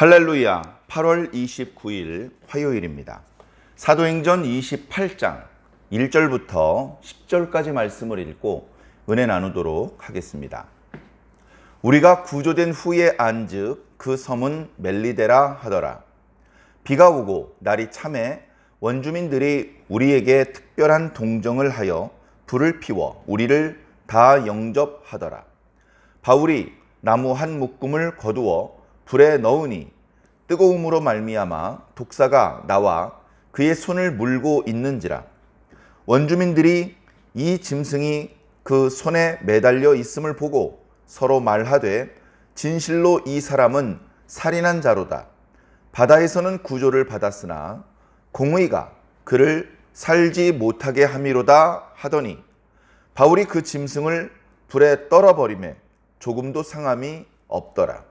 할렐루야. 8월 29일 화요일입니다. 사도행전 28장 1절부터 10절까지 말씀을 읽고 은혜 나누도록 하겠습니다. 우리가 구조된 후에 안즉 그 섬은 멜리데라 하더라. 비가 오고 날이 참해 원주민들이 우리에게 특별한 동정을 하여 불을 피워 우리를 다 영접하더라. 바울이 나무 한 묶음을 거두어 불에 넣으니 뜨거움으로 말미암아 독사가 나와 그의 손을 물고 있는지라. 원주민들이 이 짐승이 그 손에 매달려 있음을 보고 서로 말하되 진실로 이 사람은 살인한 자로다. 바다에서는 구조를 받았으나 공의가 그를 살지 못하게 함이로다 하더니 바울이 그 짐승을 불에 떨어버리매 조금도 상함이 없더라.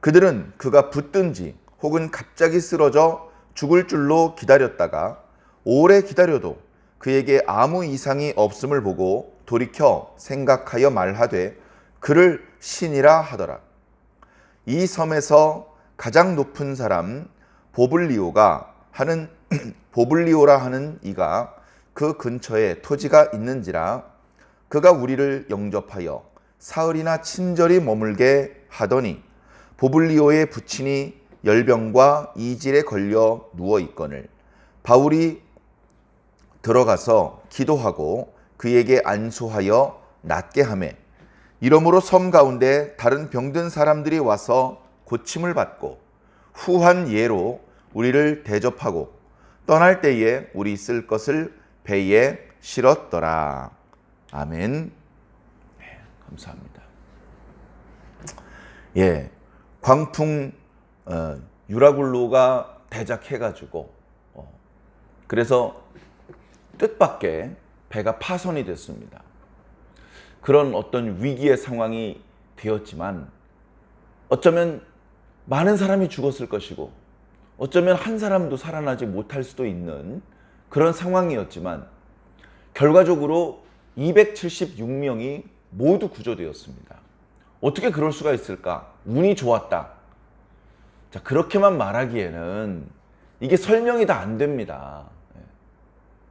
그들은 그가 붙든지 혹은 갑자기 쓰러져 죽을 줄로 기다렸다가 오래 기다려도 그에게 아무 이상이 없음을 보고 돌이켜 생각하여 말하되 그를 신이라 하더라. 이 섬에서 가장 높은 사람 보블리오라 하는 이가 그 근처에 토지가 있는지라. 그가 우리를 영접하여 사흘이나 친절히 머물게 하더니 보블리오의 부친이 열병과 이질에 걸려 누워 있거늘 바울이 들어가서 기도하고 그에게 안수하여 낫게 하매 이러므로 섬 가운데 다른 병든 사람들이 와서 고침을 받고 후한 예로 우리를 대접하고 떠날 때에 우리 쓸 것을 배에 실었더라. 아멘. 네, 감사합니다. 광풍 유라굴로가 대작해가지고 그래서 뜻밖의 배가 파손이 됐습니다. 그런 어떤 위기의 상황이 되었지만 어쩌면 많은 사람이 죽었을 것이고 어쩌면 한 사람도 살아나지 못할 수도 있는 그런 상황이었지만 결과적으로 276명이 모두 구조되었습니다. 어떻게 그럴 수가 있을까? 운이 좋았다. 자, 그렇게만 말하기에는 이게 설명이 다 안 됩니다.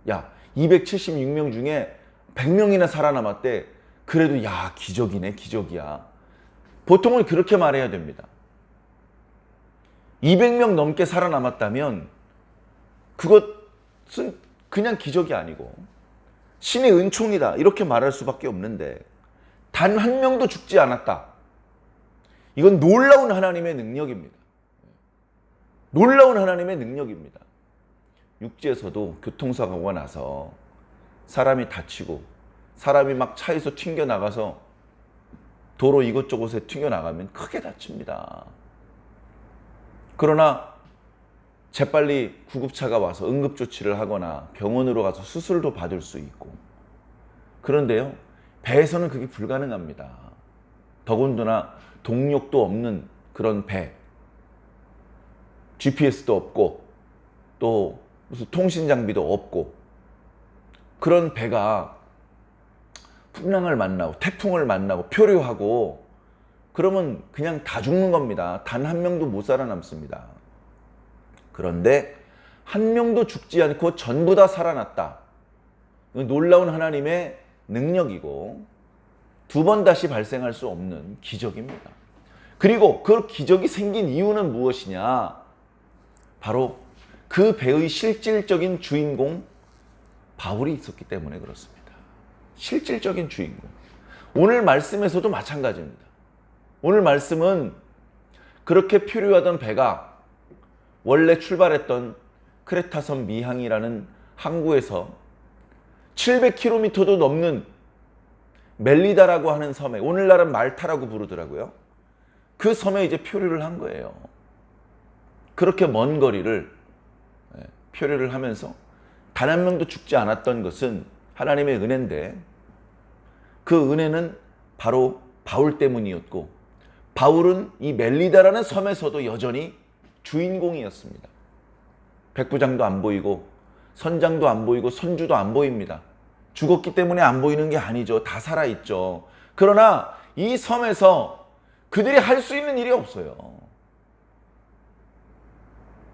야, 276명 중에 100명이나 살아남았대. 그래도 야, 기적이네, 기적이야. 보통은 그렇게 말해야 됩니다. 200명 넘게 살아남았다면 그것은 그냥 기적이 아니고 신의 은총이다 이렇게 말할 수밖에 없는데 단 한 명도 죽지 않았다. 이건 놀라운 하나님의 능력입니다. 놀라운 하나님의 능력입니다. 육지에서도 교통사고가 나서 사람이 다치고 사람이 막 차에서 튕겨나가서 도로 이곳저곳에 튕겨나가면 크게 다칩니다. 그러나 재빨리 구급차가 와서 응급조치를 하거나 병원으로 가서 수술도 받을 수 있고 그런데요, 배에서는 그게 불가능합니다. 더군다나 동력도 없는 그런 배, GPS도 없고 또 무슨 통신 장비도 없고 그런 배가 풍랑을 만나고 태풍을 만나고 표류하고 그러면 그냥 다 죽는 겁니다. 단 한 명도 못 살아남습니다. 그런데 한 명도 죽지 않고 전부 다 살아났다. 놀라운 하나님의 능력이고 두 번 다시 발생할 수 없는 기적입니다. 그리고 그 기적이 생긴 이유는 무엇이냐? 바로 그 배의 실질적인 주인공 바울이 있었기 때문에 그렇습니다. 실질적인 주인공. 오늘 말씀에서도 마찬가지입니다. 오늘 말씀은 그렇게 표류하던 배가 원래 출발했던 크레타섬 미항이라는 항구에서 700km도 넘는 멜리다라고 하는 섬에, 오늘날은 말타라고 부르더라고요. 그 섬에 이제 표류를 한 거예요. 그렇게 먼 거리를 표류를 하면서 단 한 명도 죽지 않았던 것은 하나님의 은혜인데 그 은혜는 바로 바울 때문이었고 바울은 이 멜리다라는 섬에서도 여전히 주인공이었습니다. 백부장도 안 보이고 선장도 안 보이고 선주도 안 보입니다. 죽었기 때문에 안 보이는 게 아니죠. 다 살아있죠. 그러나 이 섬에서 그들이 할 수 있는 일이 없어요.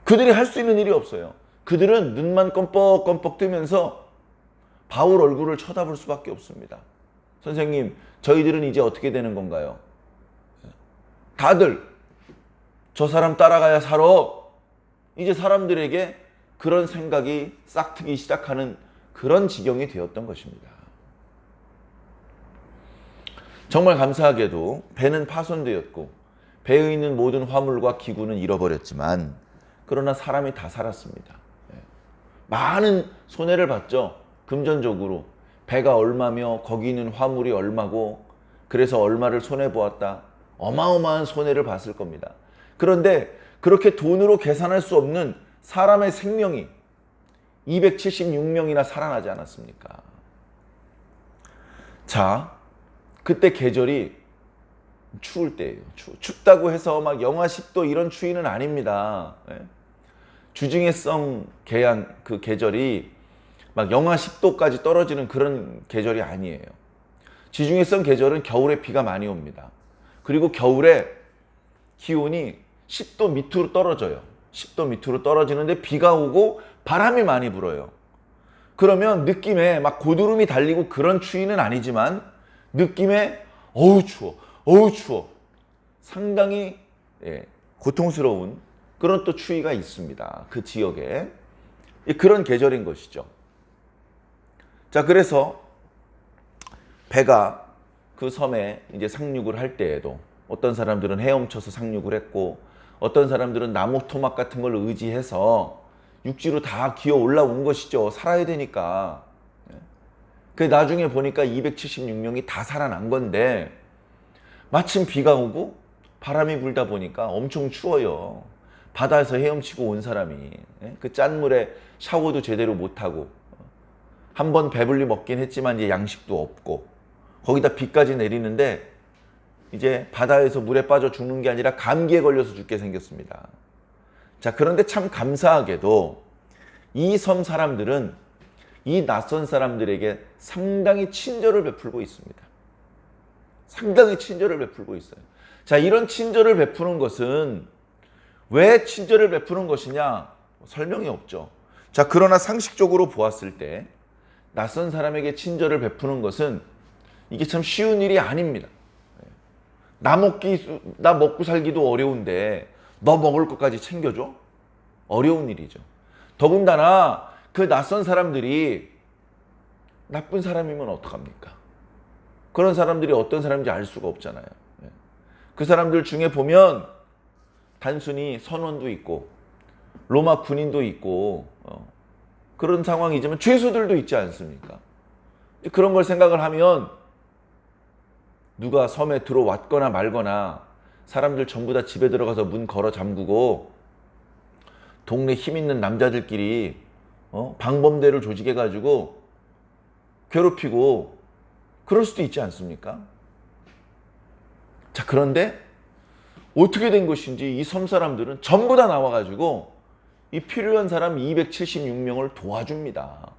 그들이 할 수 있는 일이 없어요. 그들은 눈만 껌뻑껌뻑 뜨면서 바울 얼굴을 쳐다볼 수밖에 없습니다. 선생님, 저희들은 이제 어떻게 되는 건가요? 다들 저 사람 따라가야 살아. 이제 사람들에게 그런 생각이 싹트기 시작하는 그런 지경이 되었던 것입니다. 정말 감사하게도 배는 파손되었고 배에 있는 모든 화물과 기구는 잃어버렸지만 그러나 사람이 다 살았습니다. 많은 손해를 봤죠. 금전적으로 배가 얼마며 거기 있는 화물이 얼마고 그래서 얼마를 손해보았다. 어마어마한 손해를 봤을 겁니다. 그런데 그렇게 돈으로 계산할 수 없는 사람의 생명이 276명이나 살아나지 않았습니까? 자, 그때 계절이 추울 때예요. 춥다고 해서 막 영하 10도 이런 추위는 아닙니다. 주중해성 계양 그 계절이 막 영하 10도까지 떨어지는 그런 계절이 아니에요. 지중해성 계절은 겨울에 비가 많이 옵니다. 그리고 겨울에 기온이 10도 밑으로 떨어져요. 10도 밑으로 떨어지는데 비가 오고 바람이 많이 불어요. 그러면 느낌에 막 고드름이 달리고 그런 추위는 아니지만 느낌에 어우 추워 상당히 고통스러운 그런 또 추위가 있습니다. 그 지역에 그런 계절인 것이죠. 자, 그래서 배가 그 섬에 이제 상륙을 할 때에도 어떤 사람들은 헤엄쳐서 상륙을 했고 어떤 사람들은 나무 토막 같은 걸 의지해서 육지로 다 기어 올라온 것이죠. 살아야 되니까. 그 나중에 보니까 276명이 다 살아난 건데 마침 비가 오고 바람이 불다 보니까 엄청 추워요. 바다에서 헤엄치고 온 사람이 그 짠물에 샤워도 제대로 못하고 한 번 배불리 먹긴 했지만 이제 양식도 없고 거기다 비까지 내리는데 이제 바다에서 물에 빠져 죽는 게 아니라 감기에 걸려서 죽게 생겼습니다. 자, 그런데 참 감사하게도 이 섬 사람들은 이 낯선 사람들에게 상당히 친절을 베풀고 있습니다. 상당히 친절을 베풀고 있어요. 자, 이런 친절을 베푸는 것은 왜 친절을 베푸는 것이냐? 설명이 없죠. 자, 그러나 상식적으로 보았을 때 낯선 사람에게 친절을 베푸는 것은 이게 참 쉬운 일이 아닙니다. 나 먹고 살기도 어려운데 너 먹을 것까지 챙겨줘? 어려운 일이죠. 더군다나 그 낯선 사람들이 나쁜 사람이면 어떡합니까? 그런 사람들이 어떤 사람인지 알 수가 없잖아요. 그 사람들 중에 보면 단순히 선원도 있고 로마 군인도 있고 그런 상황이지만 죄수들도 있지 않습니까? 그런 걸 생각을 하면 누가 섬에 들어왔거나 말거나 사람들 전부 다 집에 들어가서 문 걸어 잠그고 동네 힘 있는 남자들끼리 방범대를 조직해가지고 괴롭히고 그럴 수도 있지 않습니까? 자, 그런데 어떻게 된 것인지 이 섬 사람들은 전부 다 나와가지고 이 필요한 사람 276명을 도와줍니다.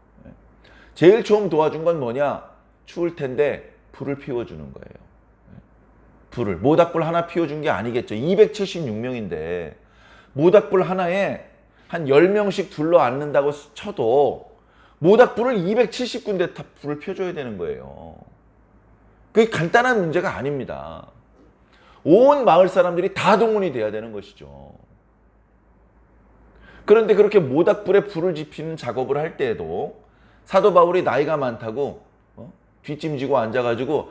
제일 처음 도와준 건 뭐냐? 추울 텐데 불을 피워주는 거예요. 불을. 모닥불 하나 피워준 게 아니겠죠. 276명인데 모닥불 하나에 한 10명씩 둘러앉는다고 쳐도 모닥불을 270군데 다 불을 펴줘야 되는 거예요. 그게 간단한 문제가 아닙니다. 온 마을 사람들이 다 동원이 돼야 되는 것이죠. 그런데 그렇게 모닥불에 불을 지피는 작업을 할 때에도 사도 바울이 나이가 많다고 뒷짐지고 앉아가지고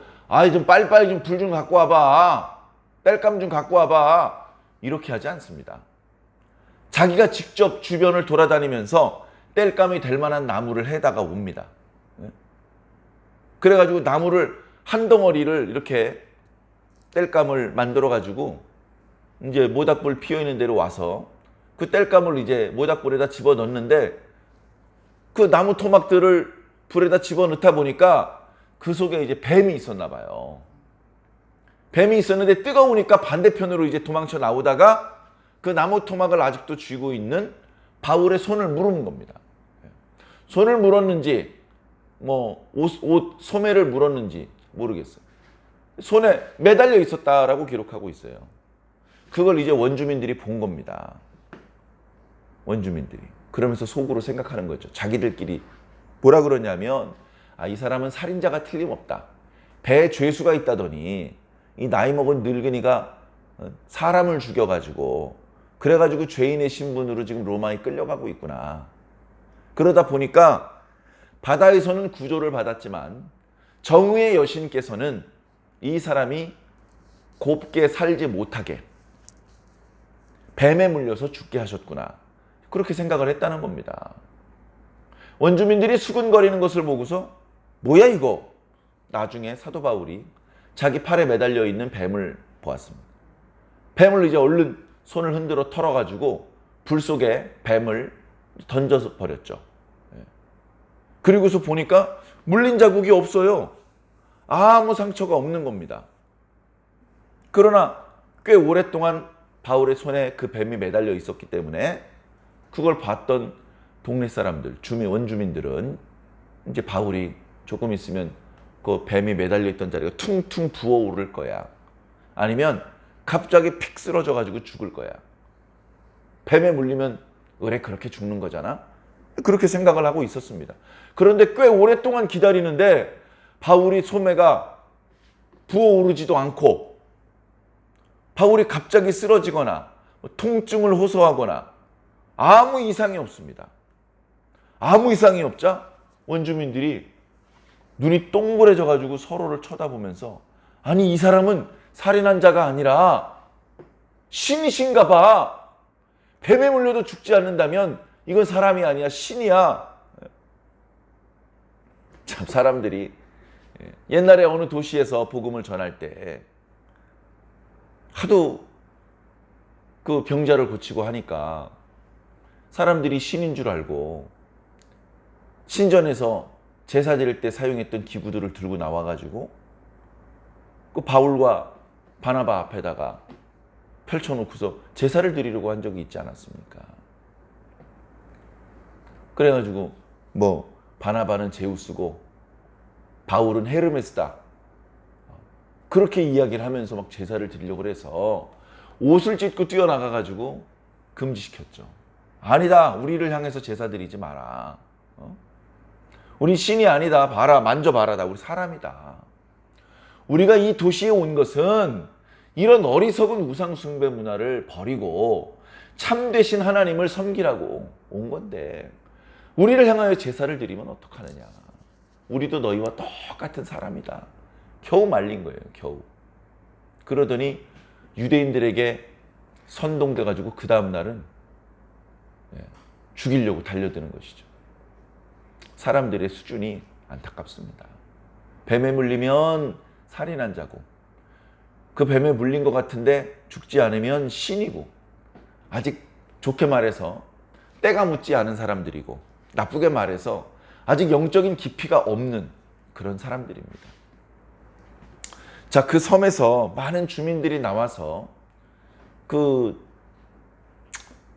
좀 빨리빨리 좀 불 좀 갖고 와봐. 땔감 좀 갖고 와봐. 이렇게 하지 않습니다. 자기가 직접 주변을 돌아다니면서 땔감이 될 만한 나무를 해다가 옵니다. 그래가지고 나무를 한 덩어리를 이렇게 땔감을 만들어가지고 이제 모닥불 피어있는 데로 와서 그 땔감을 이제 모닥불에다 집어넣는데 그 나무 토막들을 불에다 집어넣다 보니까 그 속에 이제 뱀이 있었나 봐요. 뱀이 있었는데 뜨거우니까 반대편으로 이제 도망쳐 나오다가 그 나무 토막을 아직도 쥐고 있는 바울의 손을 물은 겁니다. 손을 물었는지 뭐 옷 소매를 물었는지 모르겠어요. 손에 매달려 있었다라고 기록하고 있어요. 그걸 이제 원주민들이 본 겁니다. 원주민들이. 그러면서 속으로 생각하는 거죠. 자기들끼리 뭐라 그러냐면, 이 사람은 살인자가 틀림없다. 배에 죄수가 있다더니 이 나이 먹은 늙은이가 사람을 죽여가지고 그래가지고 죄인의 신분으로 지금 로마에 끌려가고 있구나. 그러다 보니까 바다에서는 구조를 받았지만 정의의 여신께서는 이 사람이 곱게 살지 못하게 뱀에 물려서 죽게 하셨구나. 그렇게 생각을 했다는 겁니다. 원주민들이 수근거리는 것을 보고서 뭐야 이거? 나중에 사도 바울이 자기 팔에 매달려 있는 뱀을 보았습니다. 뱀을 이제 얼른 손을 흔들어 털어가지고 불 속에 뱀을 던져서 버렸죠. 그리고서 보니까 물린 자국이 없어요. 아무 상처가 없는 겁니다. 그러나 꽤 오랫동안 바울의 손에 그 뱀이 매달려 있었기 때문에 그걸 봤던 동네 사람들, 원주민들은 이제 바울이 조금 있으면 그 뱀이 매달려 있던 자리가 퉁퉁 부어오를 거야. 아니면 갑자기 픽 쓰러져 가지고 죽을 거야. 뱀에 물리면 의뢰 그렇게 죽는 거잖아. 그렇게 생각을 하고 있었습니다. 그런데 꽤 오랫동안 기다리는데 바울이 소매가 부어오르지도 않고 바울이 갑자기 쓰러지거나 통증을 호소하거나 아무 이상이 없습니다. 아무 이상이 없자 원주민들이 눈이 동그래져 가지고 서로를 쳐다보면서, 아니 이 사람은 살인한 자가 아니라 신이신가 봐. 뱀에 물려도 죽지 않는다면 이건 사람이 아니야, 신이야. 참, 사람들이 옛날에 어느 도시에서 복음을 전할 때 하도 그 병자를 고치고 하니까 사람들이 신인 줄 알고 신전에서 제사 드릴 때 사용했던 기구들을 들고 나와가지고 그 바울과 바나바 앞에다가 펼쳐놓고서 제사를 드리려고 한 적이 있지 않았습니까? 그래가지고 뭐 바나바는 제우스고 바울은 헤르메스다. 그렇게 이야기를 하면서 막 제사를 드리려고 해서 옷을 찢고 뛰어나가가지고 금지시켰죠. 아니다. 우리를 향해서 제사 드리지 마라. 우리 신이 아니다. 봐라. 만져봐라. 나 우리 사람이다. 우리가 이 도시에 온 것은 이런 어리석은 우상 숭배 문화를 버리고 참되신 하나님을 섬기라고 온 건데 우리를 향하여 제사를 드리면 어떡하느냐. 우리도 너희와 똑같은 사람이다. 겨우 말린 거예요. 겨우. 그러더니 유대인들에게 선동돼 가지고 그 다음 날은 죽이려고 달려드는 것이죠. 사람들의 수준이 안타깝습니다. 뱀에 물리면 살인한 자고, 그 뱀에 물린 것 같은데 죽지 않으면 신이고, 아직 좋게 말해서 때가 묻지 않은 사람들이고, 나쁘게 말해서 아직 영적인 깊이가 없는 그런 사람들입니다. 자, 그 섬에서 많은 주민들이 나와서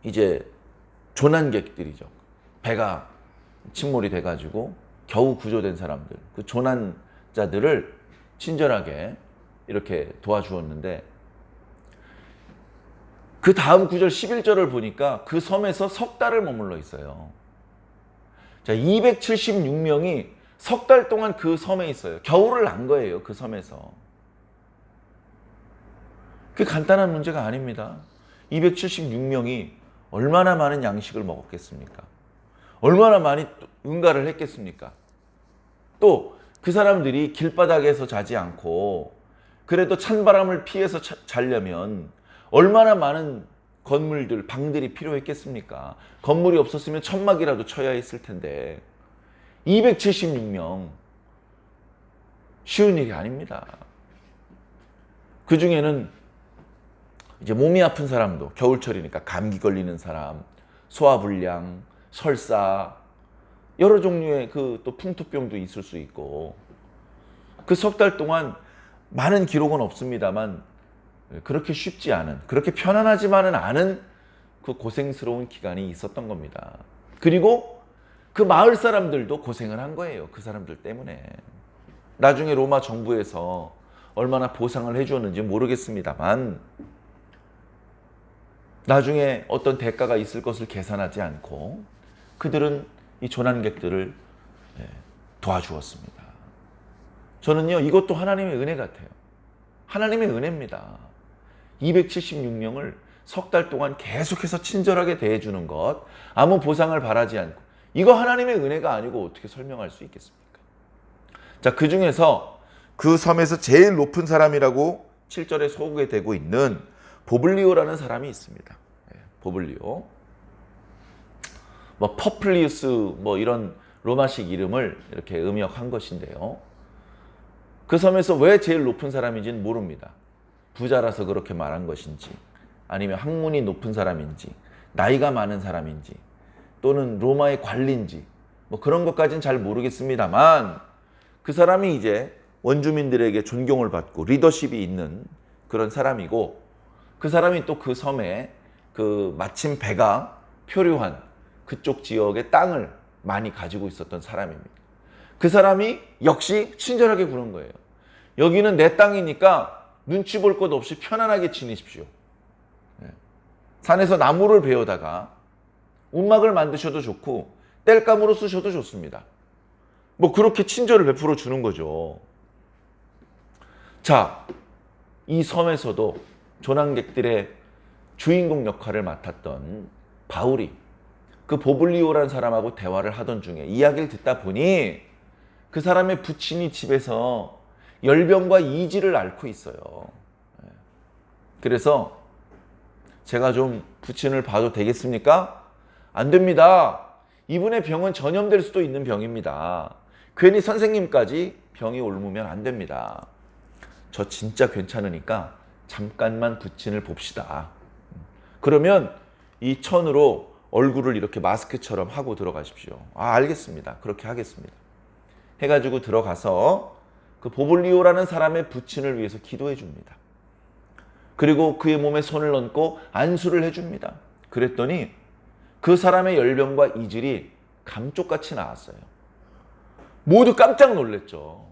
이제 조난객들이죠. 배가 침몰이 돼가지고 겨우 구조된 사람들, 그 조난자들을 친절하게 이렇게 도와주었는데, 그 다음 구절 11절을 보니까 그 섬에서 석 달을 머물러 있어요. 자, 276명이 석 달 동안 그 섬에 있어요. 겨울을 난 거예요, 그 섬에서. 그게 간단한 문제가 아닙니다. 276명이 얼마나 많은 양식을 먹었겠습니까? 얼마나 많이 응가를 했겠습니까? 또 그 사람들이 길바닥에서 자지 않고 그래도 찬바람을 피해서 자려면 얼마나 많은 건물들, 방들이 필요했겠습니까? 건물이 없었으면 천막이라도 쳐야 했을 텐데 276명, 쉬운 일이 아닙니다. 그 중에는 이제 몸이 아픈 사람도, 겨울철이니까 감기 걸리는 사람, 소화불량, 설사, 여러 종류의 또 풍토병도 있을 수 있고, 그 석 달 동안 많은 기록은 없습니다만 그렇게 쉽지 않은, 그렇게 편안하지만은 않은 그 고생스러운 기간이 있었던 겁니다. 그리고 그 마을 사람들도 고생을 한 거예요. 그 사람들 때문에. 나중에 로마 정부에서 얼마나 보상을 해주었는지 모르겠습니다만 나중에 어떤 대가가 있을 것을 계산하지 않고 그들은 이 조난객들을 도와주었습니다. 저는요, 이것도 하나님의 은혜 같아요. 하나님의 은혜입니다. 276명을 석 달 동안 계속해서 친절하게 대해주는 것, 아무 보상을 바라지 않고, 이거 하나님의 은혜가 아니고 어떻게 설명할 수 있겠습니까? 자, 그 중에서 그 섬에서 제일 높은 사람이라고 7절에 소개되고 있는 보블리오라는 사람이 있습니다. 보블리오. 뭐 퍼플리우스 뭐 이런 로마식 이름을 이렇게 음역한 것인데요. 그 섬에서 왜 제일 높은 사람인지는 모릅니다. 부자라서 그렇게 말한 것인지, 아니면 학문이 높은 사람인지, 나이가 많은 사람인지, 또는 로마의 관리인지, 뭐 그런 것까지는 잘 모르겠습니다만, 그 사람이 이제 원주민들에게 존경을 받고 리더십이 있는 그런 사람이고, 그 사람이 또 그 섬에 그 마침 배가 표류한 그쪽 지역의 땅을 많이 가지고 있었던 사람입니다. 그 사람이 역시 친절하게 구는 거예요. 여기는 내 땅이니까 눈치 볼 것 없이 편안하게 지내십시오. 산에서 나무를 베어다가 움막을 만드셔도 좋고 땔감으로 쓰셔도 좋습니다. 뭐 그렇게 친절을 베풀어 주는 거죠. 자, 이 섬에서도 조난객들의 주인공 역할을 맡았던 바울이 그 보블리오라는 사람하고 대화를 하던 중에 이야기를 듣다 보니 그 사람의 부친이 집에서 열병과 이지를 앓고 있어요. 그래서 제가 좀 부친을 봐도 되겠습니까? 안 됩니다. 이분의 병은 전염될 수도 있는 병입니다. 괜히 선생님까지 병이 옮으면 안 됩니다. 저 진짜 괜찮으니까 잠깐만 부친을 봅시다. 그러면 이 천으로 얼굴을 이렇게 마스크처럼 하고 들어가십시오. 아, 알겠습니다. 그렇게 하겠습니다. 해가지고 들어가서 그 보블리오라는 사람의 부친을 위해서 기도해 줍니다. 그리고 그의 몸에 손을 얹고 안수를 해줍니다. 그랬더니 그 사람의 열병과 이질이 감쪽같이 나았어요. 모두 깜짝 놀랐죠.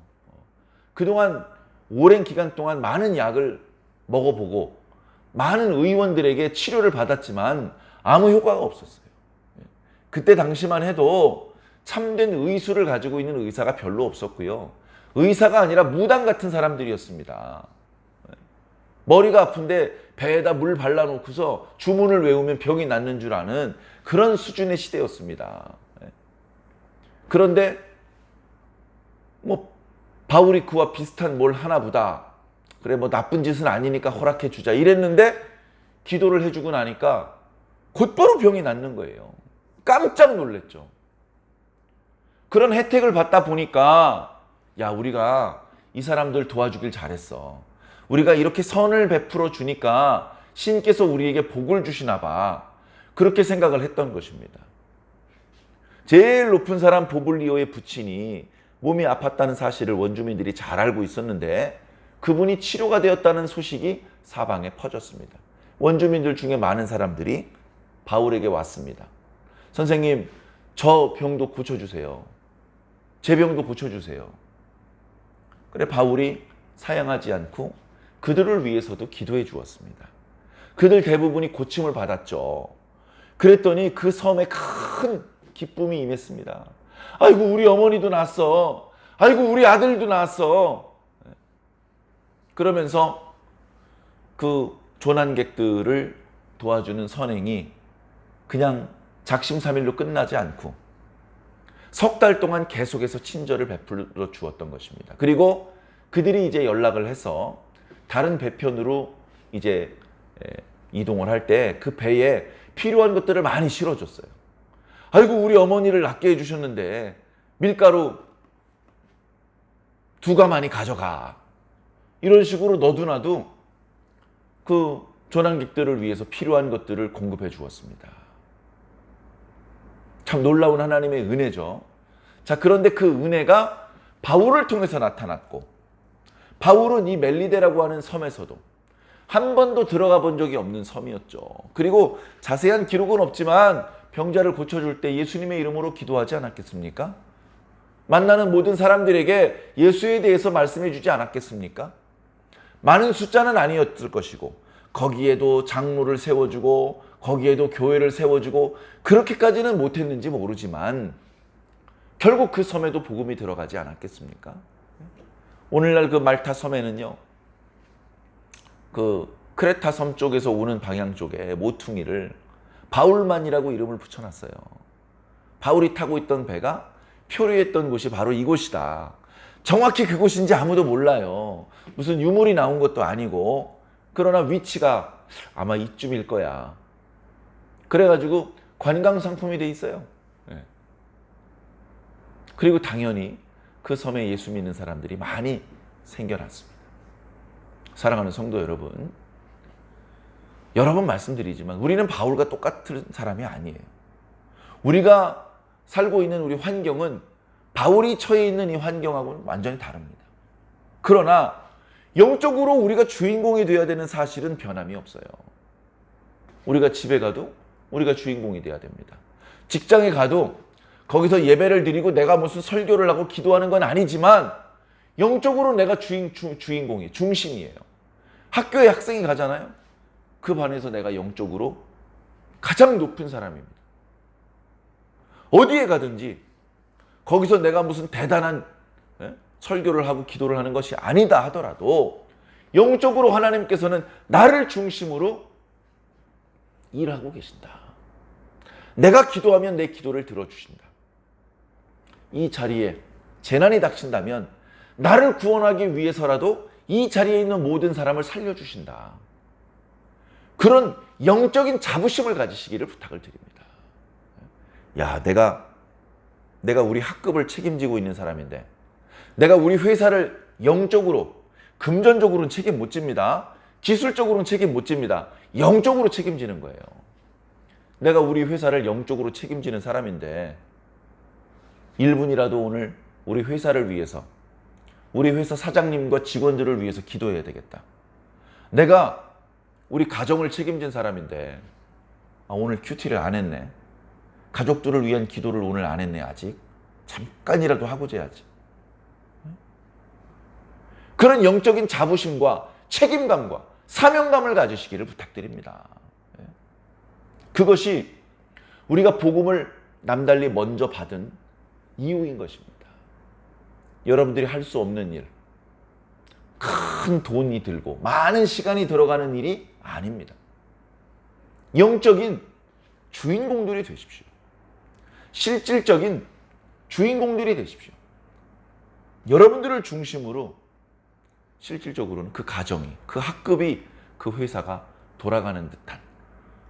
그동안 오랜 기간 동안 많은 약을 먹어보고 많은 의원들에게 치료를 받았지만 아무 효과가 없었어요. 그때 당시만 해도 참된 의술을 가지고 있는 의사가 별로 없었고요. 의사가 아니라 무당 같은 사람들이었습니다. 머리가 아픈데 배에다 물 발라놓고서 주문을 외우면 병이 낫는 줄 아는 그런 수준의 시대였습니다. 그런데 뭐 바울이 그와 비슷한 뭘 하나 보다. 그래 뭐 나쁜 짓은 아니니까 허락해 주자 이랬는데 기도를 해주고 나니까 곧바로 병이 낫는 거예요. 깜짝 놀랐죠. 그런 혜택을 받다 보니까 야, 우리가 이 사람들 도와주길 잘했어. 우리가 이렇게 선을 베풀어 주니까 신께서 우리에게 복을 주시나 봐. 그렇게 생각을 했던 것입니다. 제일 높은 사람 보블리오의 부친이 몸이 아팠다는 사실을 원주민들이 잘 알고 있었는데 그분이 치료가 되었다는 소식이 사방에 퍼졌습니다. 원주민들 중에 많은 사람들이 바울에게 왔습니다. 선생님, 저 병도 고쳐주세요. 제 병도 고쳐주세요. 그래 바울이 사양하지 않고 그들을 위해서도 기도해 주었습니다. 그들 대부분이 고침을 받았죠. 그랬더니 그 섬에 큰 기쁨이 임했습니다. 아이고 우리 어머니도 낳았어. 아이고 우리 아들도 낳았어. 그러면서 그 조난객들을 도와주는 선행이 그냥 작심삼일로 끝나지 않고 석 달 동안 계속해서 친절을 베풀어 주었던 것입니다. 그리고 그들이 이제 연락을 해서 다른 배편으로 이제 이동을 할 때 그 배에 필요한 것들을 많이 실어줬어요. 아이고 우리 어머니를 낫게 해주셨는데 밀가루 2가마니 가져가. 이런 식으로 너도나도 그 조난객들을 위해서 필요한 것들을 공급해 주었습니다. 참 놀라운 하나님의 은혜죠. 자, 그런데 그 은혜가 바울을 통해서 나타났고 바울은 이 멜리데라고 하는 섬에서도 한 번도 들어가 본 적이 없는 섬이었죠. 그리고 자세한 기록은 없지만 병자를 고쳐줄 때 예수님의 이름으로 기도하지 않았겠습니까? 만나는 모든 사람들에게 예수에 대해서 말씀해 주지 않았겠습니까? 많은 숫자는 아니었을 것이고 거기에도 장로를 세워주고 거기에도 교회를 세워주고 그렇게까지는 못했는지 모르지만 결국 그 섬에도 복음이 들어가지 않았겠습니까? 오늘날 그 말타 섬에는요, 그 크레타 섬 쪽에서 오는 방향 쪽에 모퉁이를 바울만이라고 이름을 붙여놨어요. 바울이 타고 있던 배가 표류했던 곳이 바로 이곳이다. 정확히 그곳인지 아무도 몰라요. 무슨 유물이 나온 것도 아니고, 그러나 위치가 아마 이쯤일 거야. 그래가지고 관광 상품이 돼 있어요. 네. 그리고 당연히 그 섬에 예수 믿는 사람들이 많이 생겨났습니다. 사랑하는 성도 여러분, 여러 번 말씀드리지만 우리는 바울과 똑같은 사람이 아니에요. 우리가 살고 있는 우리 환경은 바울이 처해 있는 이 환경하고는 완전히 다릅니다. 그러나 영적으로 우리가 주인공이 되어야 되는 사실은 변함이 없어요. 우리가 집에 가도 우리가 주인공이 되어야 됩니다. 직장에 가도 거기서 예배를 드리고 내가 무슨 설교를 하고 기도하는 건 아니지만 영적으로 내가 주인공이에요. 중심이에요. 학교에 학생이 가잖아요. 그 반에서 내가 영적으로 가장 높은 사람입니다. 어디에 가든지 거기서 내가 무슨 대단한 설교를 하고 기도를 하는 것이 아니다 하더라도 영적으로 하나님께서는 나를 중심으로 일하고 계신다. 내가 기도하면 내 기도를 들어주신다. 이 자리에 재난이 닥친다면 나를 구원하기 위해서라도 이 자리에 있는 모든 사람을 살려주신다. 그런 영적인 자부심을 가지시기를 부탁을 드립니다. 야, 내가 우리 학급을 책임지고 있는 사람인데, 내가 우리 회사를 영적으로, 금전적으로는 책임 못 집니다. 기술적으로는 책임 못 집니다. 영적으로 책임지는 거예요. 내가 우리 회사를 영적으로 책임지는 사람인데 1분이라도 오늘 우리 회사를 위해서, 우리 회사 사장님과 직원들을 위해서 기도해야 되겠다. 내가 우리 가정을 책임진 사람인데 오늘 큐티를 안 했네. 가족들을 위한 기도를 오늘 안 했네. 아직 잠깐이라도 하고 자야지. 그런 영적인 자부심과 책임감과 사명감을 가지시기를 부탁드립니다. 그것이 우리가 복음을 남달리 먼저 받은 이유인 것입니다. 여러분들이 할 수 없는 일, 큰 돈이 들고 많은 시간이 들어가는 일이 아닙니다. 영적인 주인공들이 되십시오. 실질적인 주인공들이 되십시오. 여러분들을 중심으로 실질적으로는 그 가정이, 그 학급이, 그 회사가 돌아가는 듯한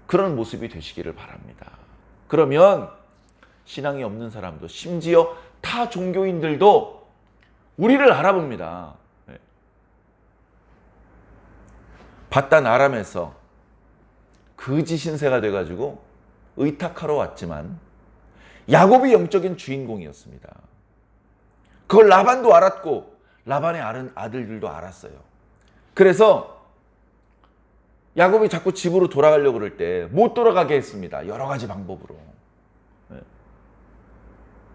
그런 모습이 되시기를 바랍니다. 그러면 신앙이 없는 사람도, 심지어 타 종교인들도 우리를 알아봅니다. 바단 아람에서 거지 신세가 돼가지고 의탁하러 왔지만 야곱이 영적인 주인공이었습니다. 그걸 라반도 알았고 라반의 아들들도 알았어요. 그래서 야곱이 자꾸 집으로 돌아가려고 그럴 때 못 돌아가게 했습니다. 여러 가지 방법으로.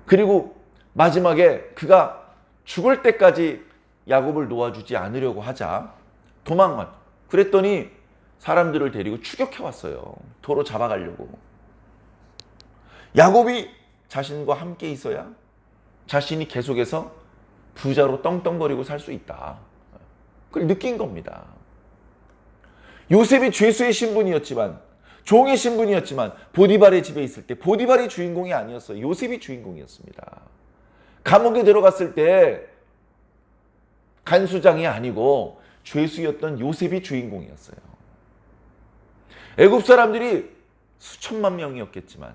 그리고 마지막에 그가 죽을 때까지 야곱을 놓아주지 않으려고 하자 도망간. 그랬더니 사람들을 데리고 추격해 왔어요. 도로 잡아가려고. 야곱이 자신과 함께 있어야 자신이 계속해서 부자로 떵떵거리고 살 수 있다. 그걸 느낀 겁니다. 요셉이 죄수의 신분이었지만, 종의 신분이었지만 보디발의 집에 있을 때 보디발이 주인공이 아니었어요. 요셉이 주인공이었습니다. 감옥에 들어갔을 때 간수장이 아니고 죄수였던 요셉이 주인공이었어요. 애굽 사람들이 수천만 명이었겠지만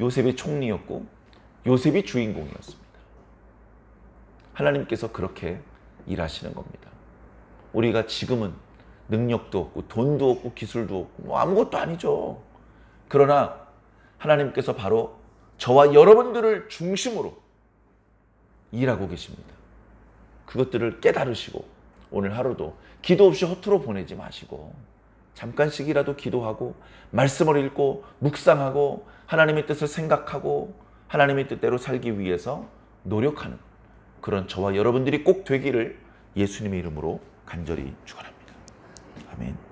요셉이 총리였고 요셉이 주인공이었습니다. 하나님께서 그렇게 일하시는 겁니다. 우리가 지금은 능력도 없고 돈도 없고 기술도 없고 뭐 아무것도 아니죠. 그러나 하나님께서 바로 저와 여러분들을 중심으로 일하고 계십니다. 그것들을 깨달으시고 오늘 하루도 기도 없이 허투루 보내지 마시고 잠깐씩이라도 기도하고 말씀을 읽고 묵상하고 하나님의 뜻을 생각하고 하나님의 뜻대로 살기 위해서 노력하는 그런 저와 여러분들이 꼭 되기를 예수님의 이름으로 간절히 축원합니다. 아멘.